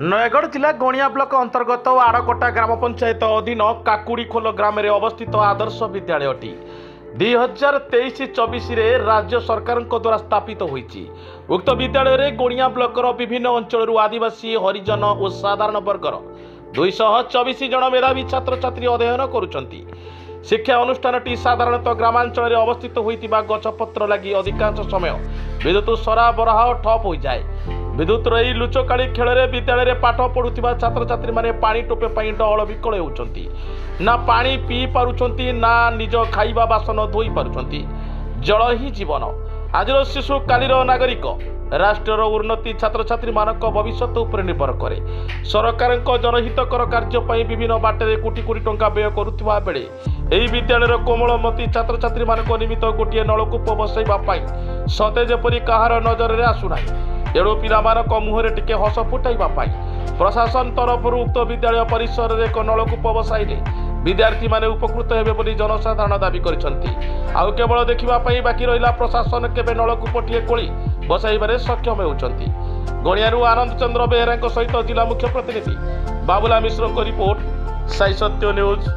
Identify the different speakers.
Speaker 1: नयगढ़ जिला गणिया ब्लॉक अंतर्गत आड़कोटा ग्राम पंचायत अधीन काकुड़ीखोल ग्राम में अवस्थित आदर्श विद्यालयटी 2023-24 राज्य सरकार द्वारा स्थापित होईछि। उक्त विद्यालय में गणिया ब्लॉकर विभिन्न अंचल आदिवासी हरिजन और साधारण वर्गर 224 जन मेधावी छात्र छात्री अध्ययन करुछंती। शिक्षा अनुष्ठानटी साधारणतः ग्रामांचल अवस्थित होइतिबा गछपत्र लगी अधिकांश समय विद्युत सराबराह ठप हो जाए। विद्युत रही लुचकाड़ी खेल विद्यालय में पाठ पढ़ुवा छात्र छात्री माने पानी टोपे डहल विकल होउछंती। ना पानी पी पारुछंती ना निज खाइबा बासन धोई पारुछंती। जल ही जीवन। आजिर शिशु कालीर नागरिक राष्ट्र उन्नति छात्र छात्री मानक भविष्य उपर निर्भर करे। सरकार जनहितकर कार्य विभिन्न बाटे कोटी कोटी टंका व्यय करुवा बेले एही विद्यालय कोमलमती छात्र छात्री मानक निमित्त गोटे नलकूप बसैबा सते जेपरि कहार नजर में आसुना। एणु पिला मुहरे टिके हस फुटाइबा प्रशासन तरफ उक्त विद्यालय परिसर में एक नलकूप बसाइले विद्यार्थी माने उपकृत हेबे बोली जनसाधारण दाबी करिसंती। आउ केवल देखिबा पई बाकी रहिला प्रशासन केबे नलकूपटिए कोली बसाइबारे सक्षम होउछंती। गणियारू आनंद चंद्र बेहरा सहित जिला मुख्य प्रतिनिधि बाबुला मिश्र को रिपोर्ट साई सत्य न्यूज।